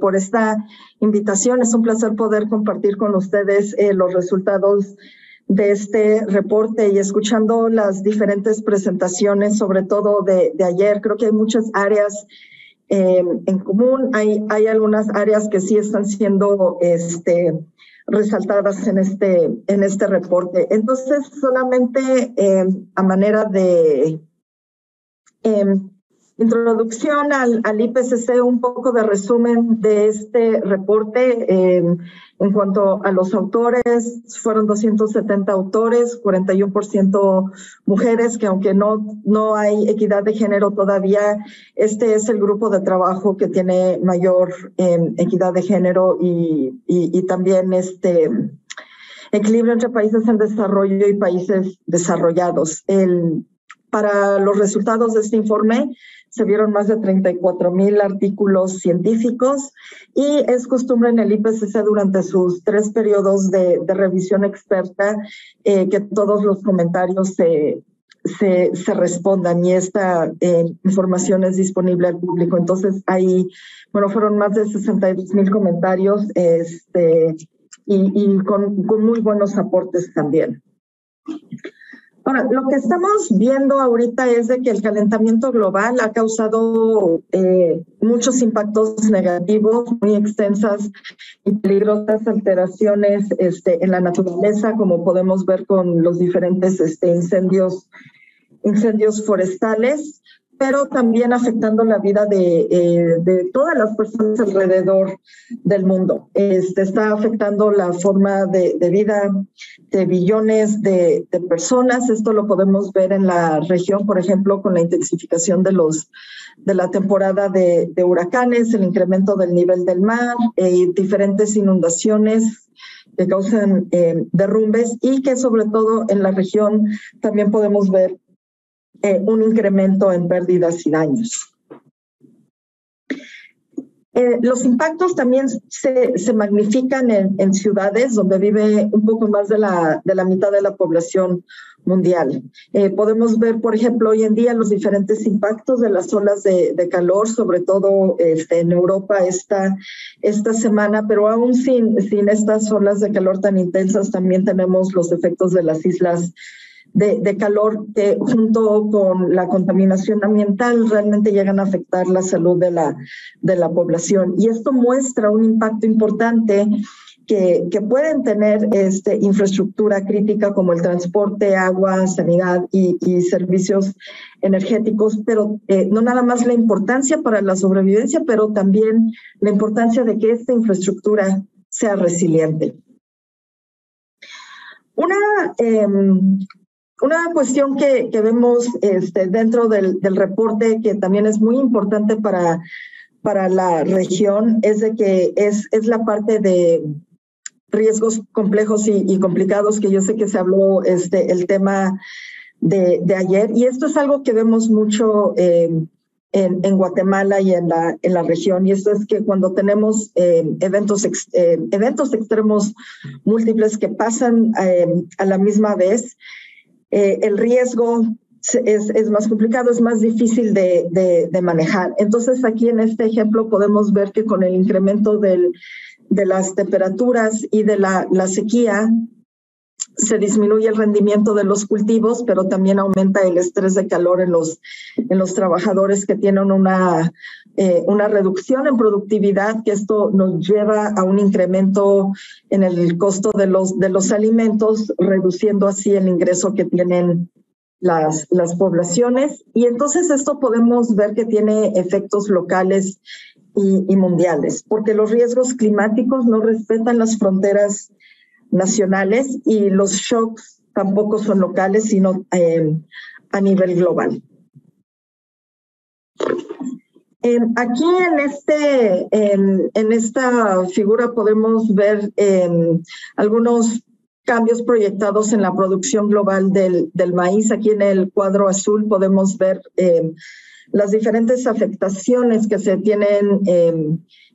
por esta invitación. Es un placer poder compartir con ustedes los resultados de este reporte, y escuchando las diferentes presentaciones, sobre todo de ayer. Creo que hay muchas áreas en común. Hay algunas áreas que sí están siendo resaltadas en este reporte. Entonces, solamente a manera de introducción al IPCC, un poco de resumen de este reporte. En cuanto a los autores, fueron 270 autores, 41% mujeres, que aunque no hay equidad de género todavía, este es el grupo de trabajo que tiene mayor equidad de género y también equilibrio entre países en desarrollo y países desarrollados. Para los resultados de este informe, se vieron más de 34,000 artículos científicos, y es costumbre en el IPCC durante sus 3 periodos de revisión experta que todos los comentarios se respondan, y esta información es disponible al público. Entonces, fueron más de 62,000 comentarios y con muy buenos aportes también. Ahora, lo que estamos viendo ahorita es de que el calentamiento global ha causado muchos impactos negativos, muy extensas y peligrosas alteraciones en la naturaleza, como podemos ver con los diferentes incendios forestales, pero también afectando la vida de todas las personas alrededor del mundo. Está afectando la forma de vida de billones de personas. Esto lo podemos ver en la región, por ejemplo, con la intensificación de la temporada de huracanes, el incremento del nivel del mar, diferentes inundaciones que causan derrumbes, y que sobre todo en la región también podemos ver un incremento en pérdidas y daños. Los impactos también se magnifican en ciudades donde vive un poco más de la mitad de la población mundial. Podemos ver, por ejemplo, hoy en día los diferentes impactos de las olas de calor, sobre todo en Europa esta semana, pero aún sin estas olas de calor tan intensas, también tenemos los efectos de las islas de calor, que junto con la contaminación ambiental realmente llegan a afectar la salud de la población. Y esto muestra un impacto importante que pueden tener infraestructura crítica como el transporte, agua, sanidad y servicios energéticos, pero no nada más la importancia para la sobrevivencia, pero también la importancia de que esta infraestructura sea resiliente. Una cuestión que vemos dentro del reporte, que también es muy importante para la región, es de que es la parte de riesgos complejos y complicados, que yo sé que se habló el tema de ayer, y esto es algo que vemos mucho en Guatemala y en la región, y esto es que cuando tenemos eventos extremos múltiples que pasan a la misma vez, el riesgo es más complicado, es más difícil de manejar. Entonces, aquí en este ejemplo podemos ver que con el incremento de las temperaturas y de la sequía, se disminuye el rendimiento de los cultivos, pero también aumenta el estrés de calor en los trabajadores, que tienen una reducción en productividad, que esto nos lleva a un incremento en el costo de los alimentos, reduciendo así el ingreso que tienen las poblaciones. Y entonces esto podemos ver que tiene efectos locales y mundiales, porque los riesgos climáticos no respetan las fronteras nacionales, y los shocks tampoco son locales, sino a nivel global. Aquí en esta figura podemos ver algunos cambios proyectados en la producción global del maíz. Aquí en el cuadro azul podemos ver las diferentes afectaciones que se tienen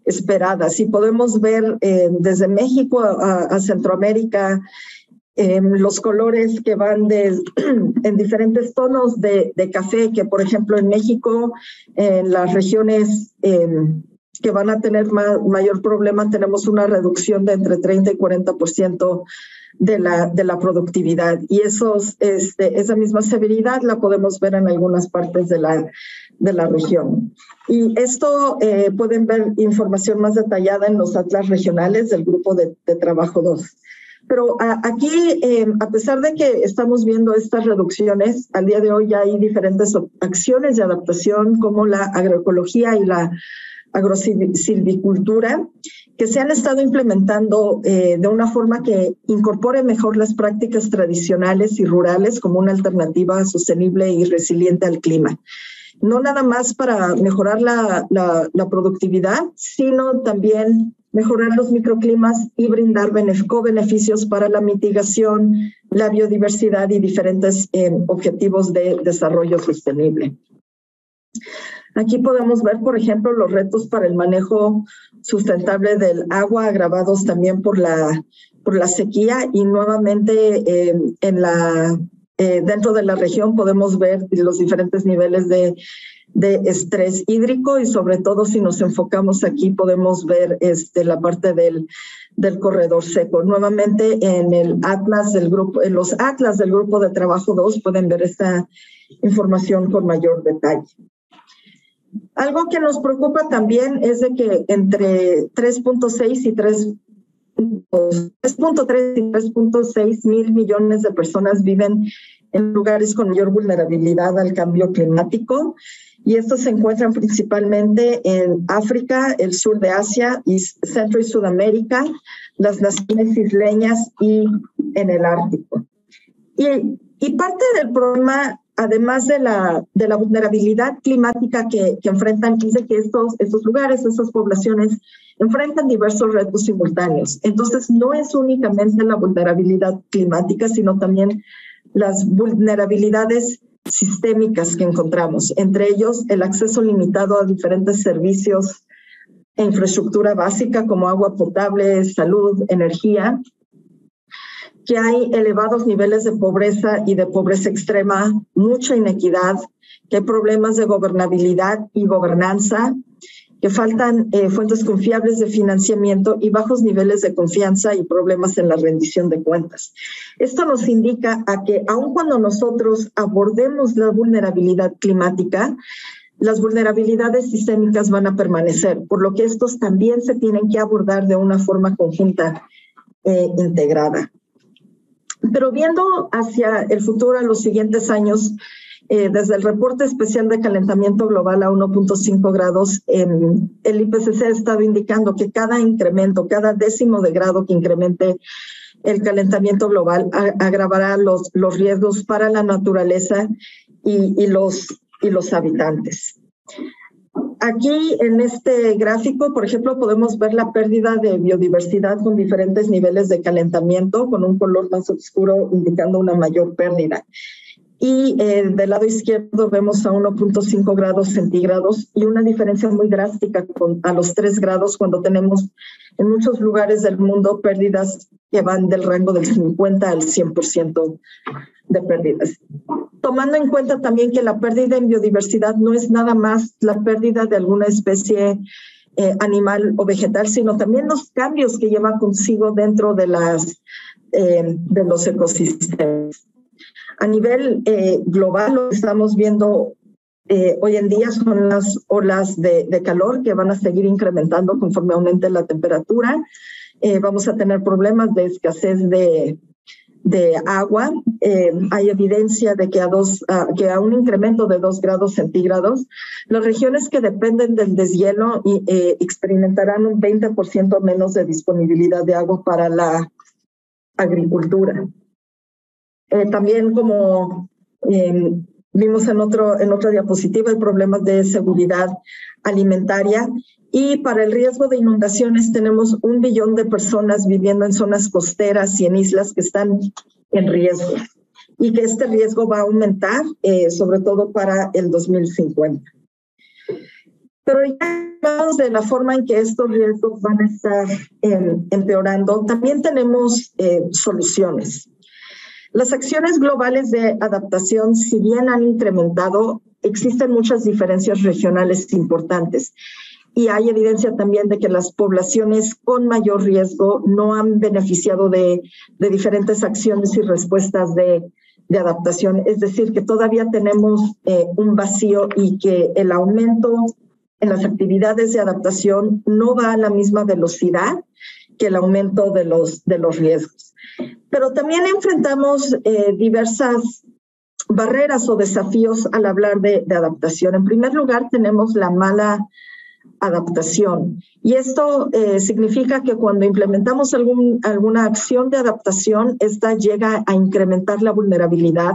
esperadas, y podemos ver desde México a Centroamérica los colores que van en diferentes tonos de café, que por ejemplo en México, en las regiones que van a tener mayor problema, tenemos una reducción de entre 30 y 40% de la productividad. Y esa misma severidad la podemos ver en algunas partes de la región. Y esto pueden ver información más detallada en los atlas regionales del Grupo de Trabajo 2. Pero aquí, a pesar de que estamos viendo estas reducciones, al día de hoy ya hay diferentes acciones de adaptación como la agroecología y la agrosilvicultura que se han estado implementando de una forma que incorpore mejor las prácticas tradicionales y rurales como una alternativa sostenible y resiliente al clima. No nada más para mejorar la productividad, sino también mejorar los microclimas y brindar beneficios para la mitigación, la biodiversidad y diferentes objetivos de desarrollo sostenible. Aquí podemos ver, por ejemplo, los retos para el manejo sustentable del agua, agravados también por la sequía, y nuevamente dentro de la región podemos ver los diferentes niveles de estrés hídrico, y sobre todo si nos enfocamos aquí podemos ver la parte del corredor seco. Nuevamente en los atlas del Grupo de Trabajo 2 pueden ver esta información con mayor detalle. Algo que nos preocupa también es de que entre 3.6 y 3.6 mil millones de personas viven en lugares con mayor vulnerabilidad al cambio climático, y estos se encuentran principalmente en África, el sur de Asia, y Centro y Sudamérica, las naciones isleñas y en el Ártico. Y parte del problema, además de la vulnerabilidad climática que enfrentan, es de que estos lugares, estas poblaciones enfrentan diversos retos simultáneos. Entonces, no es únicamente la vulnerabilidad climática, sino también las vulnerabilidades sistémicas que encontramos, entre ellos el acceso limitado a diferentes servicios e infraestructura básica como agua potable, salud, energía, que hay elevados niveles de pobreza y de pobreza extrema, mucha inequidad, que hay problemas de gobernabilidad y gobernanza, que faltan fuentes confiables de financiamiento y bajos niveles de confianza y problemas en la rendición de cuentas. Esto nos indica a que aun cuando nosotros abordemos la vulnerabilidad climática, las vulnerabilidades sistémicas van a permanecer, por lo que estos también se tienen que abordar de una forma conjunta e integrada. Pero viendo hacia el futuro, a los siguientes años, desde el reporte especial de calentamiento global a 1.5 grados, el IPCC ha estado indicando que cada incremento, cada décimo de grado que incremente el calentamiento global agravará los riesgos para la naturaleza y los habitantes. Aquí en este gráfico, por ejemplo, podemos ver la pérdida de biodiversidad con diferentes niveles de calentamiento, con un color más oscuro indicando una mayor pérdida. Y del lado izquierdo vemos a 1.5 grados centígrados y una diferencia muy drástica a los 3 grados cuando tenemos en muchos lugares del mundo pérdidas que van del rango del 50 al 100% de pérdidas. Tomando en cuenta también que la pérdida en biodiversidad no es nada más la pérdida de alguna especie animal o vegetal, sino también los cambios que lleva consigo dentro de los ecosistemas. A nivel global, lo que estamos viendo hoy en día son las olas de calor que van a seguir incrementando conforme aumente la temperatura. Vamos a tener problemas de escasez de agua. Hay evidencia de que a un incremento de 2 grados centígrados, las regiones que dependen del deshielo experimentarán un 20% menos de disponibilidad de agua para la agricultura. También, como vimos en otra diapositiva, hay problemas de seguridad alimentaria, y para el riesgo de inundaciones tenemos 1 billón de personas viviendo en zonas costeras y en islas que están en riesgo, y que este riesgo va a aumentar, sobre todo para el 2050. Pero ya hablamos de la forma en que estos riesgos van a estar empeorando. También tenemos soluciones. Las acciones globales de adaptación, si bien han incrementado, existen muchas diferencias regionales importantes. y hay evidencia también de que las poblaciones con mayor riesgo no han beneficiado de diferentes acciones y respuestas de adaptación. Es decir, que todavía tenemos un vacío y que el aumento en las actividades de adaptación no va a la misma velocidad que el aumento de los riesgos. Pero también enfrentamos diversas barreras o desafíos al hablar de adaptación. En primer lugar, tenemos la mala adaptación. Y esto significa que cuando implementamos alguna acción de adaptación, esta llega a incrementar la vulnerabilidad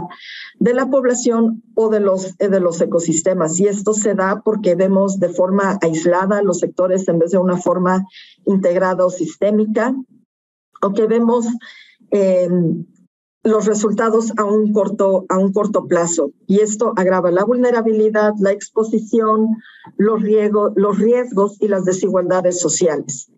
de la población o de los ecosistemas. Y esto se da porque vemos de forma aislada los sectores en vez de una forma integrada o sistémica, o que vemos los resultados a un corto plazo. Y esto agrava la vulnerabilidad, la exposición, los riesgos y las desigualdades sociales.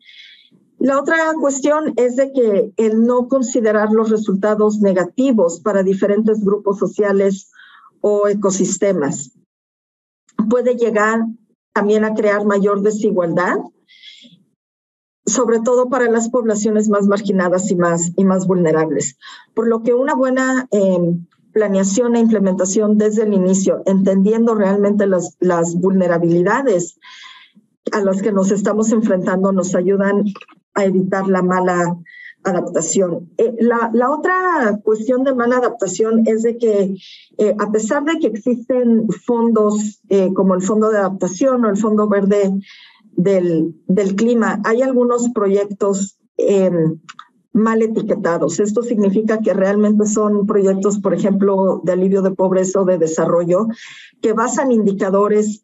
La otra cuestión es de que el no considerar los resultados negativos para diferentes grupos sociales o ecosistemas puede llegar también a crear mayor desigualdad, sobre todo para las poblaciones más marginadas y más vulnerables. Por lo que una buena planeación e implementación desde el inicio, entendiendo realmente las vulnerabilidades a las que nos estamos enfrentando, nos ayudan a evitar la mala adaptación. La otra cuestión de mala adaptación es de que a pesar de que existen fondos como el Fondo de Adaptación o el Fondo Verde del clima, hay algunos proyectos mal etiquetados. Esto significa que realmente son proyectos, por ejemplo, de alivio de pobreza o de desarrollo, que basan indicadores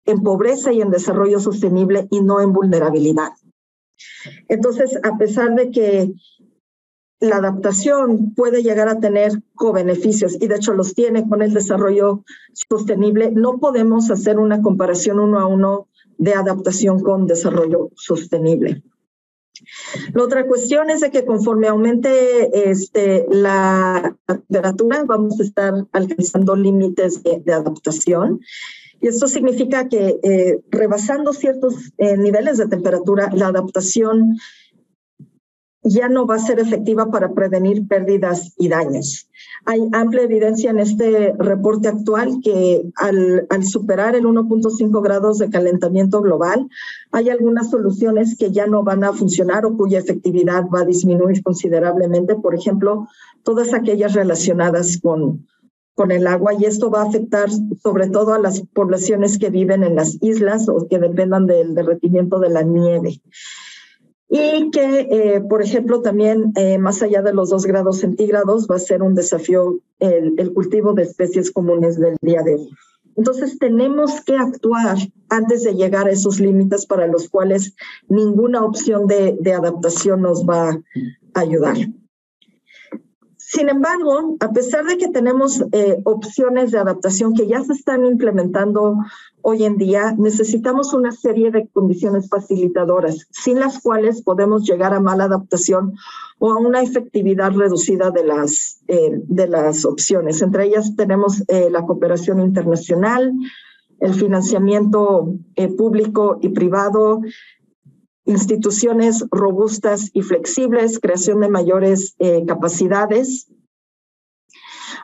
en pobreza y en desarrollo sostenible y no en vulnerabilidad. Entonces, a pesar de que la adaptación puede llegar a tener cobeneficios, y de hecho los tiene con el desarrollo sostenible, no podemos hacer una comparación uno a uno de adaptación con desarrollo sostenible. La otra cuestión es de que conforme aumente la temperatura, vamos a estar alcanzando límites de adaptación. Y esto significa que rebasando ciertos niveles de temperatura, la adaptación ya no va a ser efectiva para prevenir pérdidas y daños. Hay amplia evidencia en este reporte actual que al superar el 1.5 grados de calentamiento global, hay algunas soluciones que ya no van a funcionar o cuya efectividad va a disminuir considerablemente. Por ejemplo, todas aquellas relacionadas con el agua, y esto va a afectar sobre todo a las poblaciones que viven en las islas o que dependan del derretimiento de la nieve. Y que, por ejemplo, también más allá de los 2 grados centígrados va a ser un desafío el cultivo de especies comunes del día de hoy. Entonces tenemos que actuar antes de llegar a esos límites para los cuales ninguna opción de adaptación nos va a ayudar. Sin embargo, a pesar de que tenemos opciones de adaptación que ya se están implementando hoy en día, necesitamos una serie de condiciones facilitadoras, sin las cuales podemos llegar a mala adaptación o a una efectividad reducida de las opciones. Entre ellas tenemos la cooperación internacional, el financiamiento público y privado, instituciones robustas y flexibles, creación de mayores capacidades,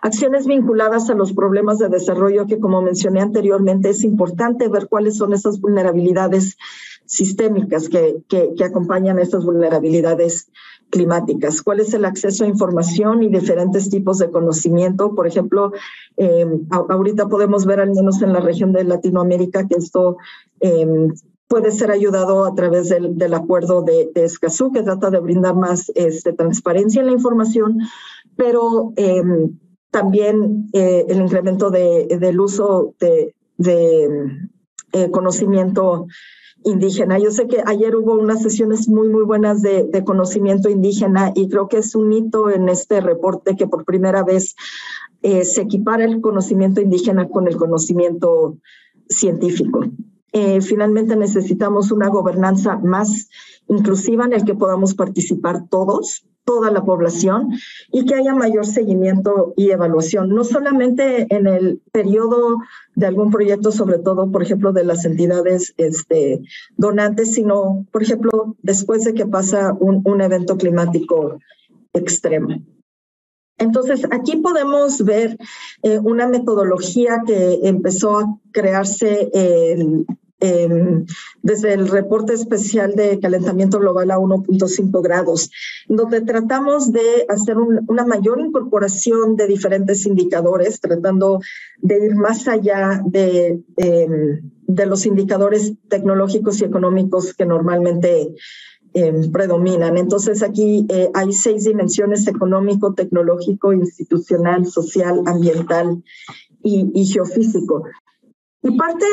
acciones vinculadas a los problemas de desarrollo que, como mencioné anteriormente, es importante ver cuáles son esas vulnerabilidades sistémicas que acompañan a estas vulnerabilidades climáticas. ¿Cuál es el acceso a información y diferentes tipos de conocimiento? Por ejemplo, ahorita podemos ver, al menos en la región de Latinoamérica, que esto puede ser ayudado a través del acuerdo de Escazú, que trata de brindar más transparencia en la información, pero también el incremento del uso de conocimiento indígena. Yo sé que ayer hubo unas sesiones muy buenas de conocimiento indígena, y creo que es un hito en este reporte que por primera vez se equipara el conocimiento indígena con el conocimiento científico. Finalmente necesitamos una gobernanza más inclusiva en el que podamos participar todos, toda la población y que haya mayor seguimiento y evaluación, no solamente en el periodo de algún proyecto, sobre todo, por ejemplo, de las entidades donantes, sino, por ejemplo, después de que pasa un evento climático extremo. Entonces, aquí podemos ver una metodología que empezó a crearse desde el reporte especial de calentamiento global a 1.5 grados, donde tratamos de hacer una mayor incorporación de diferentes indicadores, tratando de ir más allá de los indicadores tecnológicos y económicos que normalmente predominan. Entonces aquí hay 6 dimensiones: económico, tecnológico, institucional, social, ambiental y geofísico. Y parte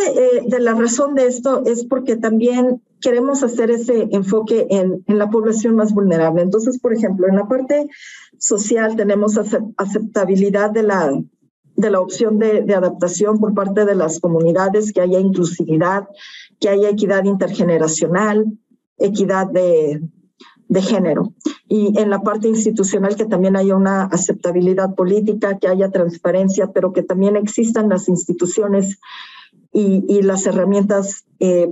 de la razón de esto es porque también queremos hacer ese enfoque en la población más vulnerable. Entonces, por ejemplo, en la parte social tenemos aceptabilidad de la opción de adaptación por parte de las comunidades, que haya inclusividad, que haya equidad intergeneracional, equidad de género. Y en la parte institucional, que también haya una aceptabilidad política, que haya transparencia, pero que también existan las instituciones y las herramientas,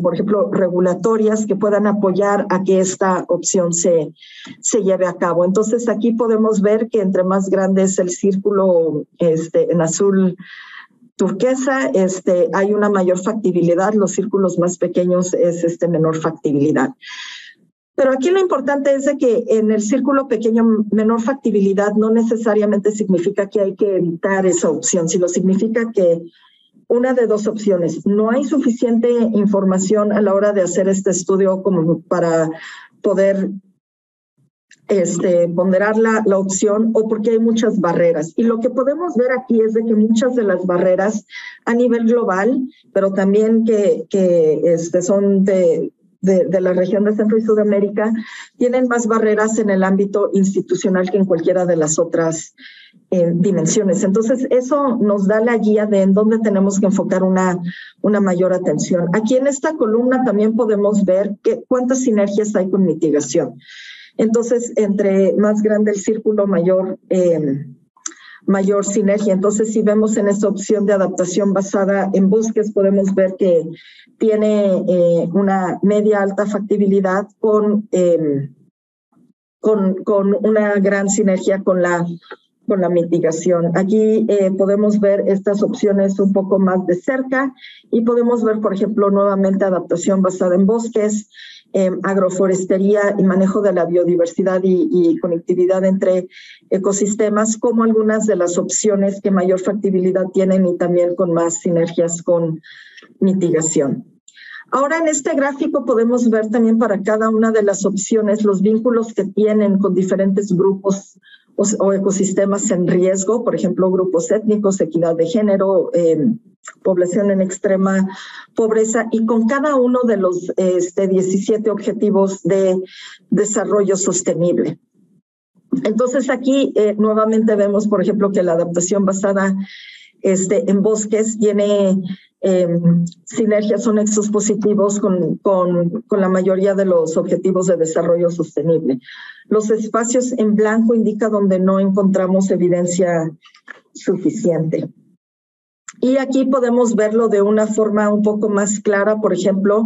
por ejemplo, regulatorias, que puedan apoyar a que esta opción se lleve a cabo. Entonces, aquí podemos ver que entre más grande es el círculo en azul turquesa, hay una mayor factibilidad. Los círculos más pequeños es menor factibilidad. Pero aquí lo importante es de que en el círculo pequeño, menor factibilidad no necesariamente significa que hay que evitar esa opción, sino significa que una de 2 opciones: no hay suficiente información a la hora de hacer este estudio como para poder ponderar la opción, o porque hay muchas barreras. Y lo que podemos ver aquí es de que muchas de las barreras a nivel global, pero también que son de la región de Centro y Sudamérica, tienen más barreras en el ámbito institucional que en cualquiera de las otras dimensiones. Entonces, eso nos da la guía de en dónde tenemos que enfocar una mayor atención. Aquí en esta columna también podemos ver cuántas sinergias hay con mitigación. Entonces, entre más grande el círculo, mayor sinergia. Entonces, si vemos en esta opción de adaptación basada en bosques, podemos ver que tiene una media alta factibilidad con una gran sinergia con la mitigación. Aquí podemos ver estas opciones un poco más de cerca y podemos ver, por ejemplo, nuevamente adaptación basada en bosques, agroforestería y manejo de la biodiversidad y conectividad entre ecosistemas como algunas de las opciones que mayor factibilidad tienen y también con más sinergias con mitigación. Ahora en este gráfico podemos ver también para cada una de las opciones los vínculos que tienen con diferentes grupos o ecosistemas en riesgo, por ejemplo, grupos étnicos, equidad de género, población en extrema pobreza, y con cada uno de los 17 objetivos de desarrollo sostenible. Entonces aquí nuevamente vemos, por ejemplo, que la adaptación basada en bosques tiene sinergias o nexos positivos con la mayoría de los objetivos de desarrollo sostenible. Los espacios en blanco indican donde no encontramos evidencia suficiente. Y aquí podemos verlo de una forma un poco más clara, por ejemplo,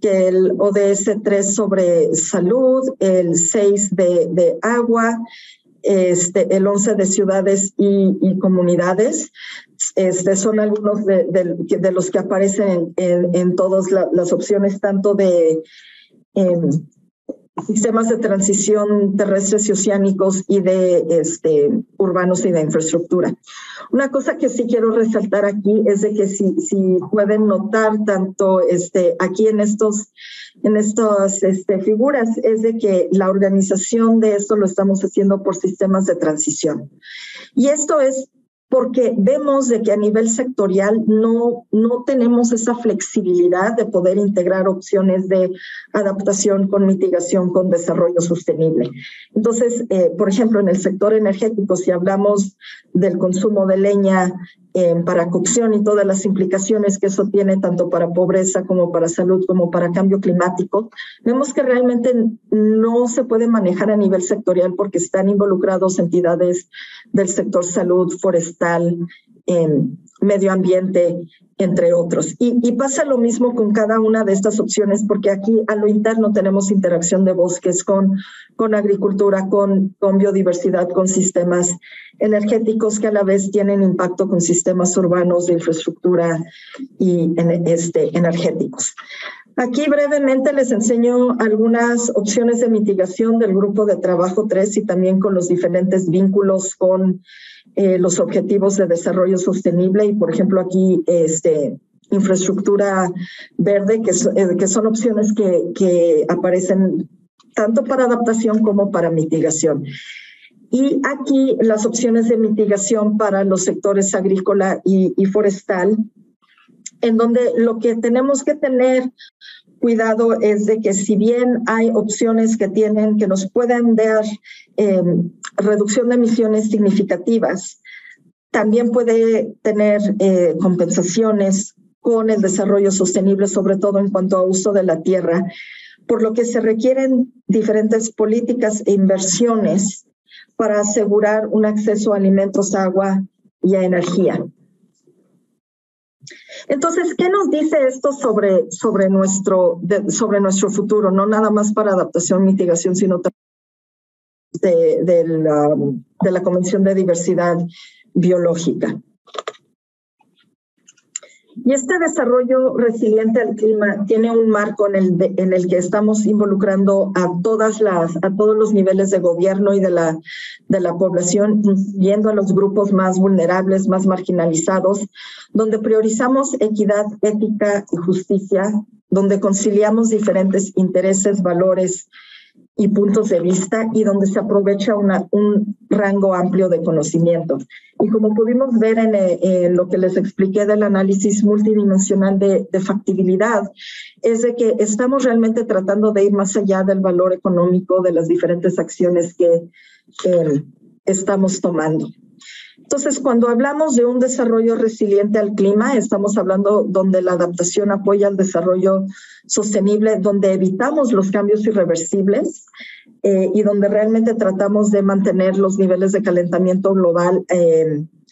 que el ODS 3 sobre salud, el 6 de agua, el 11 de ciudades y comunidades. Son algunos de los que aparecen en todas las opciones, tanto de sistemas de transición terrestres y oceánicos y de urbanos y de infraestructura. Una cosa que sí quiero resaltar aquí es de que si pueden notar tanto aquí en estas figuras, es de que la organización de esto lo estamos haciendo por sistemas de transición. Y esto es porque vemos de que a nivel sectorial no tenemos esa flexibilidad de poder integrar opciones de adaptación con mitigación, con desarrollo sostenible. Entonces, por ejemplo, en el sector energético, si hablamos del consumo de leña para cocción y todas las implicaciones que eso tiene tanto para pobreza como para salud como para cambio climático, vemos que realmente no se puede manejar a nivel sectorial porque están involucrados entidades del sector salud, forestal, medio ambiente, entre otros. Y pasa lo mismo con cada una de estas opciones, porque aquí a lo interno tenemos interacción de bosques con agricultura, con biodiversidad, con sistemas energéticos que a la vez tienen impacto con sistemas urbanos de infraestructura y energéticos. Aquí brevemente les enseño algunas opciones de mitigación del grupo de trabajo 3 y también con los diferentes vínculos con los objetivos de desarrollo sostenible y, por ejemplo, aquí infraestructura verde, que son opciones que aparecen tanto para adaptación como para mitigación. Y aquí las opciones de mitigación para los sectores agrícola y forestal, en donde lo que tenemos que tener cuidado es de que si bien hay opciones que nos pueden dar reducción de emisiones significativas, también puede tener compensaciones con el desarrollo sostenible, sobre todo en cuanto a uso de la tierra, por lo que se requieren diferentes políticas e inversiones para asegurar un acceso a alimentos, agua y a energía. Entonces, ¿qué nos dice esto sobre nuestro futuro? No nada más para adaptación, mitigación, sino también de la Convención de Diversidad Biológica. Y este desarrollo resiliente al clima tiene un marco en el que estamos involucrando a todos los niveles de gobierno y de la población, incluyendo a los grupos más vulnerables, más marginalizados, donde priorizamos equidad, ética y justicia, donde conciliamos diferentes intereses, valores y puntos de vista y donde se aprovecha un rango amplio de conocimiento. Y como pudimos ver en lo que les expliqué del análisis multidimensional de factibilidad, es de que estamos realmente tratando de ir más allá del valor económico de las diferentes acciones que estamos tomando. Entonces, cuando hablamos de un desarrollo resiliente al clima, estamos hablando donde la adaptación apoya al desarrollo sostenible, donde evitamos los cambios irreversibles y donde realmente tratamos de mantener los niveles de calentamiento global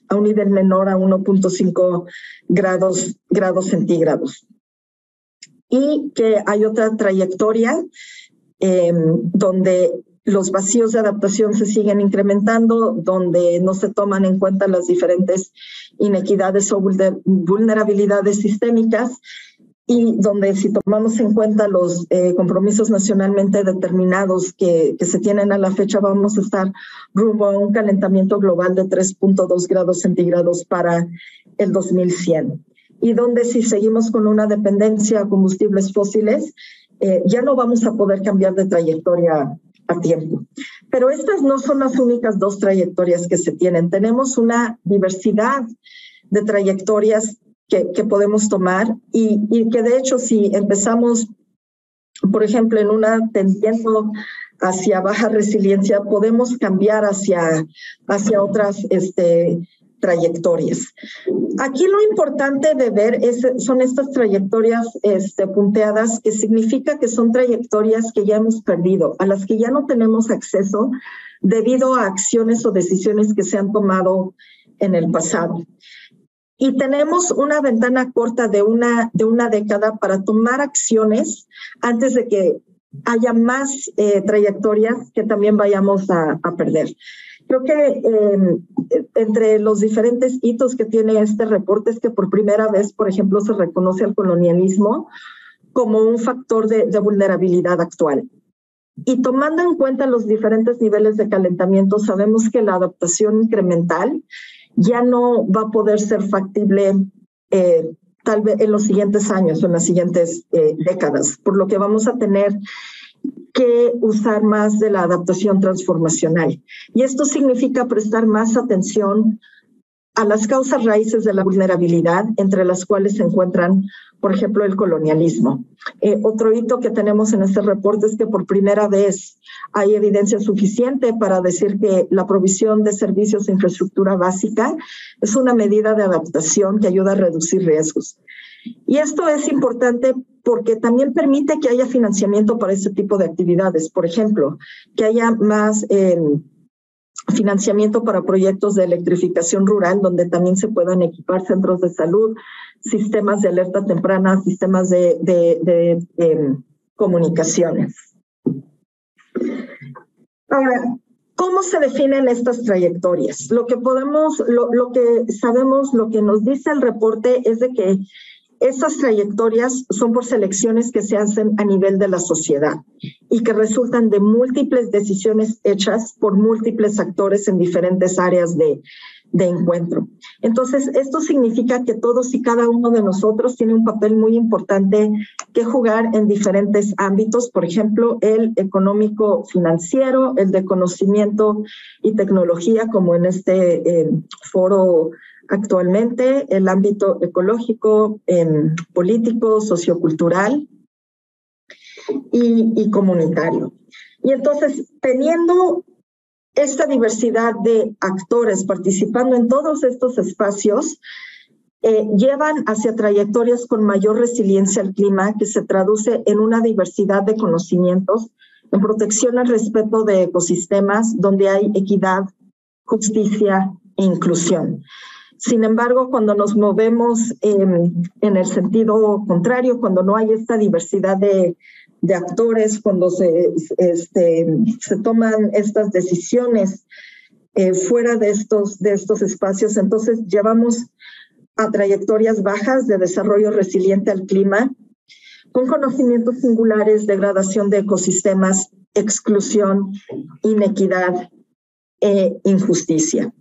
a un nivel menor a 1.5 grados centígrados. Y que hay otra trayectoria donde los vacíos de adaptación se siguen incrementando, donde no se toman en cuenta las diferentes inequidades o vulnerabilidades sistémicas y donde si tomamos en cuenta los compromisos nacionalmente determinados que se tienen a la fecha, vamos a estar rumbo a un calentamiento global de 3.2 grados centígrados para el 2100. Y donde si seguimos con una dependencia a combustibles fósiles, ya no vamos a poder cambiar de trayectoria a tiempo. Pero estas no son las únicas dos trayectorias que se tienen. Tenemos una diversidad de trayectorias que podemos tomar y que de hecho si empezamos, por ejemplo, en una tendiendo hacia baja resiliencia, podemos cambiar hacia otras trayectorias. Aquí lo importante de ver son estas trayectorias punteadas, que significa que son trayectorias que ya hemos perdido, a las que ya no tenemos acceso debido a acciones o decisiones que se han tomado en el pasado. Y tenemos una ventana corta de una década para tomar acciones antes de que haya más trayectorias que también vayamos a perder. Creo que entre los diferentes hitos que tiene este reporte es que por primera vez, por ejemplo, se reconoce al colonialismo como un factor de vulnerabilidad actual. Y tomando en cuenta los diferentes niveles de calentamiento, sabemos que la adaptación incremental ya no va a poder ser factible tal vez en los siguientes años o en las siguientes décadas, por lo que vamos a tener que usar más de la adaptación transformacional. Y esto significa prestar más atención a las causas raíces de la vulnerabilidad, entre las cuales se encuentran, por ejemplo, el colonialismo. Otro hito que tenemos en este reporte es que por primera vez hay evidencia suficiente para decir que la provisión de servicios de infraestructura básica es una medida de adaptación que ayuda a reducir riesgos. Y esto es importante porque también permite que haya financiamiento para este tipo de actividades. Por ejemplo, que haya más financiamiento para proyectos de electrificación rural, donde también se puedan equipar centros de salud, sistemas de alerta temprana, sistemas de comunicaciones. Ahora, ¿cómo se definen estas trayectorias? Lo que sabemos, lo que nos dice el reporte es de que estas trayectorias son por selecciones que se hacen a nivel de la sociedad y que resultan de múltiples decisiones hechas por múltiples actores en diferentes áreas de encuentro. Entonces, esto significa que todos y cada uno de nosotros tiene un papel muy importante que jugar en diferentes ámbitos, por ejemplo, el económico-financiero, el de conocimiento y tecnología, como en este foro actualmente, el ámbito ecológico, político, sociocultural y comunitario. Y entonces, teniendo esta diversidad de actores participando en todos estos espacios, llevan hacia trayectorias con mayor resiliencia al clima, que se traduce en una diversidad de conocimientos, en protección al respeto de ecosistemas, donde hay equidad, justicia e inclusión. Sin embargo, cuando nos movemos en el sentido contrario, cuando no hay esta diversidad de actores, cuando se toman estas decisiones fuera de estos espacios, entonces llevamos a trayectorias bajas de desarrollo resiliente al clima, con conocimientos singulares, degradación de ecosistemas, exclusión, inequidad e injusticia.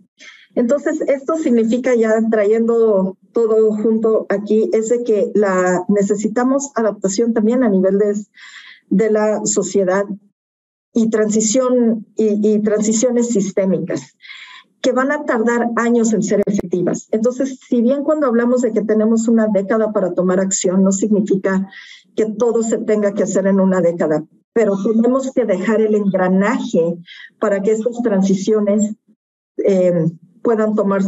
Entonces, esto significa, ya trayendo todo junto aquí, es de que necesitamos adaptación también a nivel de la sociedad y transiciones sistémicas que van a tardar años en ser efectivas. Entonces, si bien cuando hablamos de que tenemos una década para tomar acción, no significa que todo se tenga que hacer en una década, pero tenemos que dejar el engranaje para que estas transiciones puedan tomar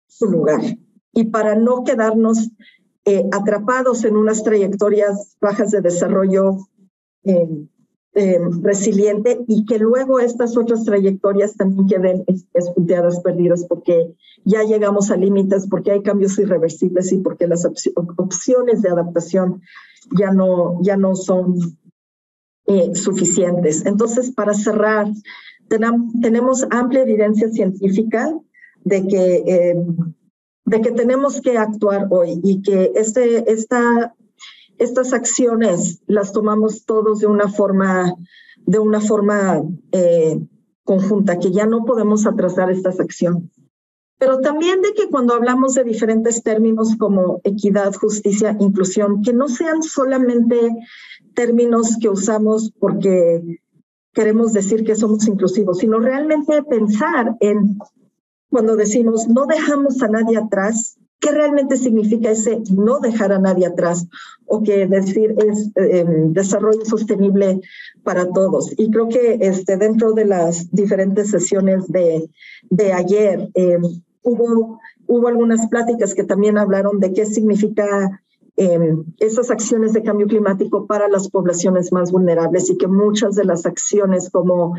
su lugar. Y para no quedarnos atrapados en unas trayectorias bajas de desarrollo resiliente y que luego estas otras trayectorias también queden espunteadas, perdidas, porque ya llegamos a límites, porque hay cambios irreversibles y porque las opciones de adaptación ya no son suficientes. Entonces, para cerrar, tenemos amplia evidencia científica de que tenemos que actuar hoy y que estas acciones las tomamos todos de una forma conjunta, que ya no podemos atrasar estas acciones. Pero también de que cuando hablamos de diferentes términos como equidad, justicia, inclusión, que no sean solamente términos que usamos porque queremos decir que somos inclusivos, sino realmente pensar en, cuando decimos no dejamos a nadie atrás, ¿qué realmente significa ese no dejar a nadie atrás? O que decir es desarrollo sostenible para todos. Y creo que dentro de las diferentes sesiones de ayer, hubo algunas pláticas que también hablaron de qué significa esas acciones de cambio climático para las poblaciones más vulnerables, y que muchas de las acciones como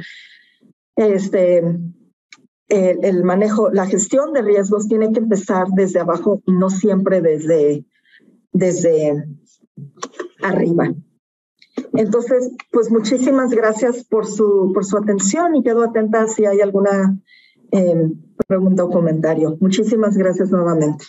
el manejo, la gestión de riesgos tiene que empezar desde abajo y no siempre desde arriba. Entonces, pues muchísimas gracias por su atención y quedo atenta si hay alguna pregunta o comentario. Muchísimas gracias nuevamente.